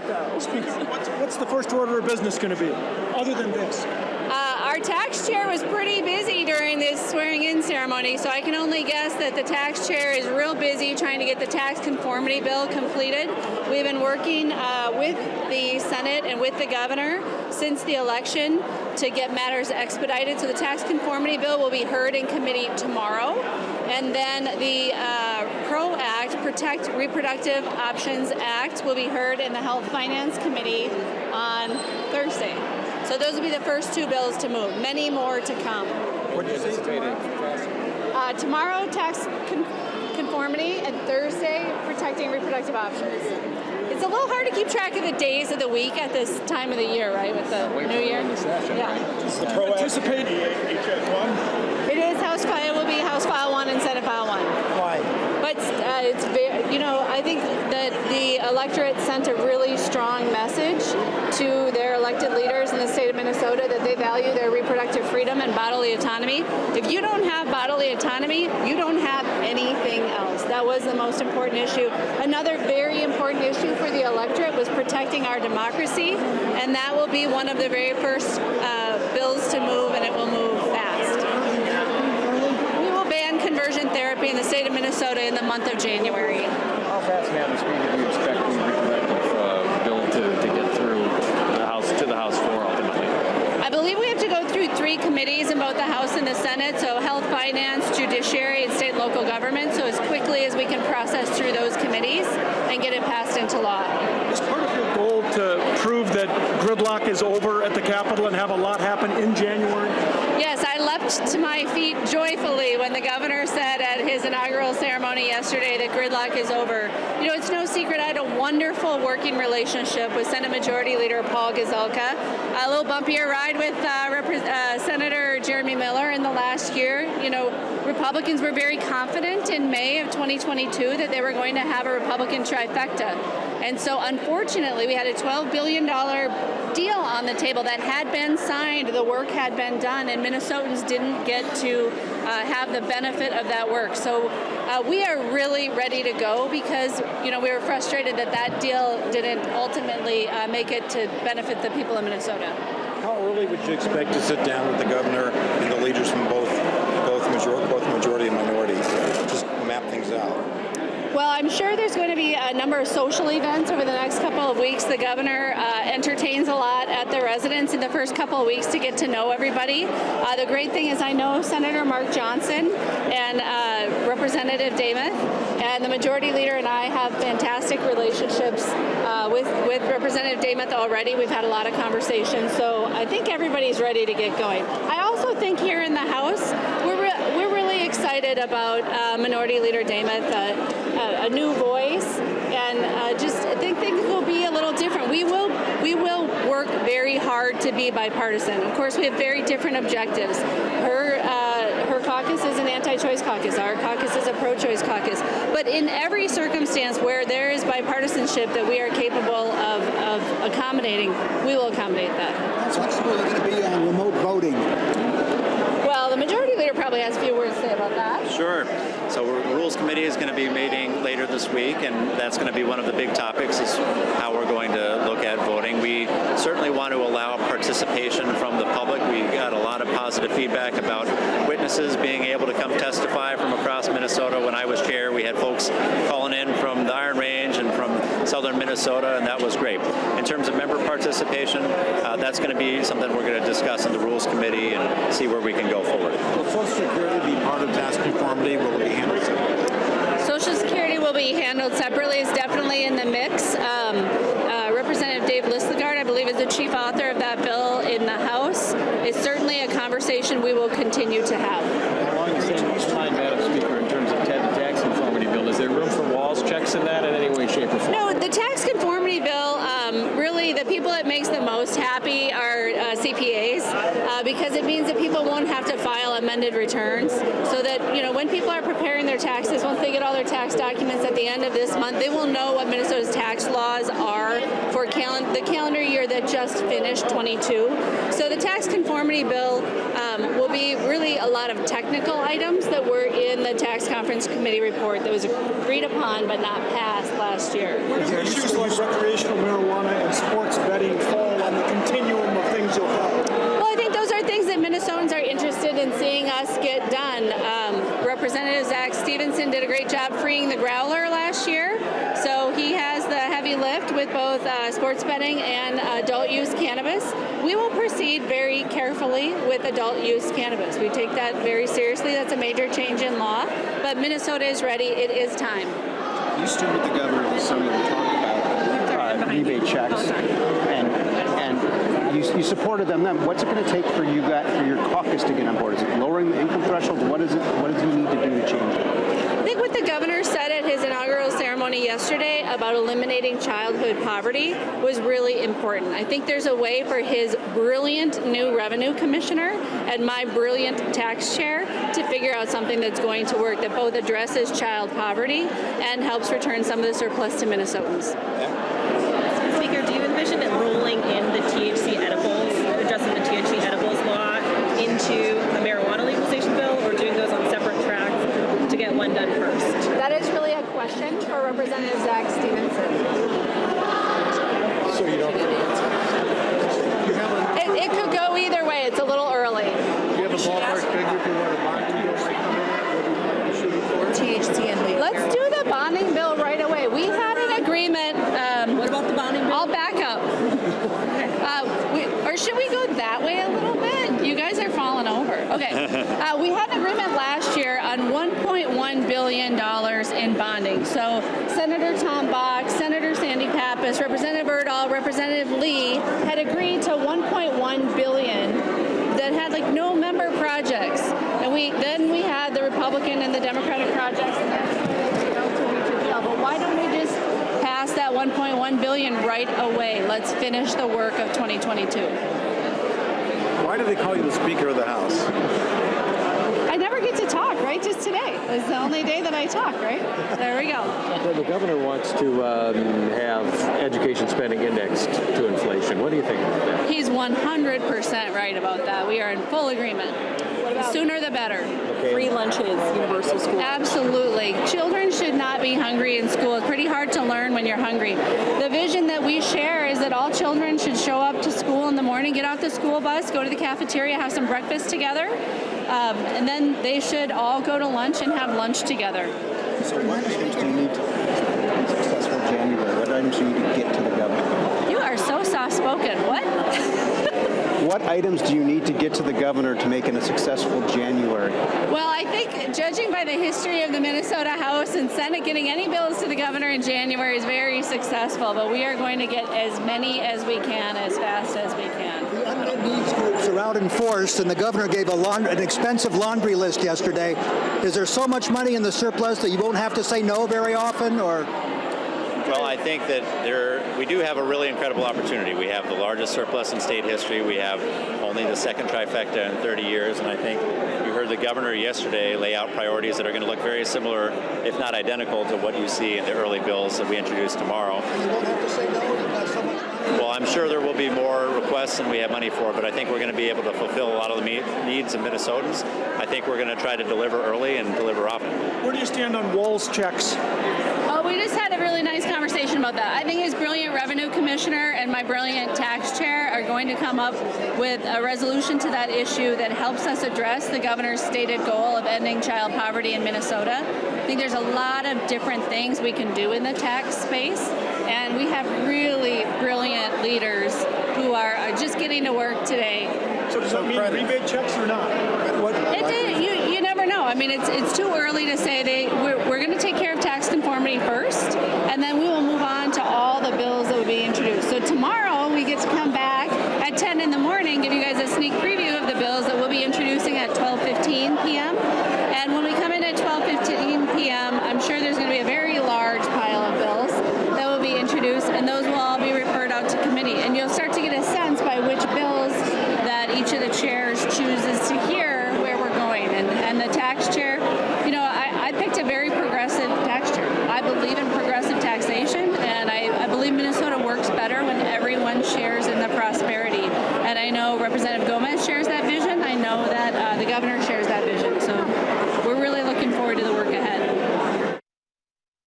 What's the first order of business going to be, other than this? Our tax chair was pretty busy during this swearing-in ceremony, so I can only guess that the tax chair is real busy trying to get the tax conformity bill completed. We've been working with the Senate and with the governor since the election to get matters expedited. So the tax conformity bill will be heard in committee tomorrow, and then the PRO Act, Protect Reproductive Options Act, will be heard in the Health Finance Committee on Thursday. So those will be the first two bills to move. Many more to come. What do you anticipate? Tomorrow, tax conformity, and Thursday, protecting reproductive options. It's a little hard to keep track of the days of the week at this time of the year, right, with the new year? Yeah. Does the PRO anticipate HS1? It is House File, will be House File 1 and Senate File 1. Why? But it's very, I think that the electorate sent a really strong message to their elected leaders in the state of Minnesota that they value their reproductive freedom and bodily autonomy. If you don't have bodily autonomy, you don't have anything else. That was the most important issue. Another very important issue for the electorate was protecting our democracy, and that will be one of the very first bills to move, and it will move fast. We will ban conversion therapy in the state of Minnesota in the month of January. How fast, Madam Speaker, do you expect the reproductive bill to get through the House floor ultimately? I believe we have to go through 3 committees in both the House and the Senate, so Health, Finance, Judiciary, and State and Local Government, so as quickly as we can process through those committees and get it passed into law. Is part of your goal to prove that gridlock is over at the Capitol and have a lot happen in January? Yes, I leapt to my feet joyfully when the governor said at his inaugural ceremony yesterday that gridlock is over. It's no secret I had a wonderful working relationship with Senate Majority Leader Paul Gazelka. A little bumpier ride with Senator Jeremy Miller in the last year. Republicans were very confident in May of 2022 that they were going to have a Republican trifecta. And so, unfortunately, we had a $12 billion deal on the table that had been signed, the work had been done, and Minnesotans didn't get to have the benefit of that work. So we are really ready to go because, we were frustrated that that deal didn't ultimately make it to benefit the people of Minnesota. How early would you expect to sit down with the governor and the leaders from both majority and minority to just map things out? Well, I'm sure there's going to be a number of social events over the next couple of weeks. The governor entertains a lot at the residence in the first couple of weeks to get to know everybody. The great thing is I know Senator Mark Johnson and Representative Demuth, and the majority leader and I have fantastic relationships with Representative Demuth already. We've had a lot of conversations, so I think everybody's ready to get going. I also think here in the House, we're really excited about Minority Leader Demuth, a new voice, and just I think things will be a little different. We will work very hard to be bipartisan. Of course, we have very different objectives. Her caucus is an anti-choice caucus. Our caucus is a pro-choice caucus. But in every circumstance where there is bipartisanship that we are capable of accommodating, we will accommodate that. How flexible are you going to be on remote voting? Well, the majority leader probably has a few words to say about that. Sure. So the Rules Committee is going to be meeting later this week, and that's going to be one of the big topics is how we're going to look at voting. We certainly want to allow participation from the public. We got a lot of positive feedback about witnesses being able to come testify from across Minnesota. When I was chair, we had folks calling in from the Iron Range and from southern Minnesota, and that was great. In terms of member participation, that's going to be something we're going to discuss in the Rules Committee and see where we can go forward. Will Social Security be part of tax conformity? Will it be handled separately? Social Security will be handled separately. It's definitely in the mix. Representative Dave Lislegard, I believe, is the chief author of that bill in the House. It's certainly a conversation we will continue to have. Along the same line, Madam Speaker, in terms of the tax conformity bill, is there room for Walls checks in that in any way, shape, or form? No, the tax conformity bill, really the people it makes the most happy are CPAs because it means that people won't have to file amended returns so that, when people are preparing their taxes, once they get all their tax documents at the end of this month, they will know what Minnesota's tax laws are for the calendar year that just finished 22. So the tax conformity bill will be really a lot of technical items that were in the tax conference committee report that was agreed upon but not passed last year. Issues like recreational marijuana heavy lift with both sports betting and adult use cannabis. We will proceed very carefully with adult use cannabis. We take that very seriously. That's a major change in law, but Minnesota is ready. It is time. You stood with the governor this summer to talk about rebate checks, and you supported them. Then, what's it going to take for you for your caucus to get on board? Is it lowering the income threshold? What does he need to do to change it? I think what the governor said at his inaugural ceremony yesterday about eliminating childhood poverty was really important. I think there's a way for his brilliant new revenue commissioner and my brilliant tax chair to figure out something that's going to work that both addresses child poverty and helps return some of the surplus to Minnesotans. Speaker, do you envision it rolling in the THC edibles, addressing the THC edibles law into the marijuana legalization bill, or doing those on separate tracks to get one done first? That is really a question for Representative Zach Stevenson. So you don't. It could go either way. It's a little early. Do you have a ballpark figure for what a bonding bill might come in at? What are you shooting for? THC and legal. Let's do the bonding bill right away. We had an agreement. What about the bonding bill? I'll back up. Or should we go that way a little bit? You guys are falling over. Okay. We had an agreement last year on $1.1 billion in bonding. So Senator Tom Bach, Senator Sandy Pappas, Representative Erdahl, Representative Lee had agreed to $1.1 billion that had like no member projects. And then we had the Republican and the Democratic projects. And that's to reach a deal. But why don't we just pass that $1.1 billion right away? Let's finish the work of 2022. Why do they call you the Speaker of the House? I never get to talk, right? Just today. It's the only day that I talk, right? There we go. Well, the governor wants to have education spending indexed to inflation. What do you think about that? He's 100% right about that. We are in full agreement. Sooner the better. Free lunches, universal school. Absolutely. Children should not be hungry in school. It's pretty hard to learn when you're hungry. The vision that we share is that all children should show up to school in the morning, get off the school bus, go to the cafeteria, have some breakfast together, and then they should all go to lunch and have lunch together. So what items do you need to be successful in January? What items do you need to get to the governor? You are so soft-spoken. What? What items do you need to get to the governor to make it a successful January? Well, I think judging by the history of the Minnesota House and Senate, getting any bills to the governor in January is very successful, but we are going to get as many as we can, as fast as we can. The unmet needs groups are out in force, and the governor gave an expensive laundry list yesterday. Is there so much money in the surplus that you won't have to say no very often, or? Well, I think that we do have a really incredible opportunity. We have the largest surplus in state history. We have only the second trifecta in 30 years, and I think you heard the governor yesterday lay out priorities that are going to look very similar, if not identical, to what you see in the early bills that we introduce tomorrow. You won't have to say no, you've got so much money. Well, I'm sure there will be more requests than we have money for, but I think we're going to be able to fulfill a lot of the needs of Minnesotans. I think we're going to try to deliver early and deliver often. Where do you stand on Walls checks? Oh, we just had a really nice conversation about that. I think his brilliant revenue commissioner and my brilliant tax chair are going to come up with a resolution to that issue that helps us address the governor's stated goal of ending child poverty in Minnesota. I think there's a lot of different things we can do in the tax space, and we have really brilliant leaders who are just getting to work today. So does that mean rebate checks or not? You never know. I mean, it's too early to say. We're going to take care of tax conformity first, and then we will move on to all the bills that will be introduced. So tomorrow we get to come back at 10 in the morning, give you guys a sneak preview of the bills that we'll be introducing at 12:15 p.m. And when we come in at 12:15 p.m., I'm sure there's going to be a very large pile of bills that will be introduced, and those will all be referred out to committee. And you'll start to get a sense by which bills that each of the chairs chooses to hear where we're going. And the tax chair, I picked a very progressive tax chair. I believe in progressive taxation, and I believe Minnesota works better when everyone shares in the prosperity. And I know Representative Gomez shares that vision. I know that the governor shares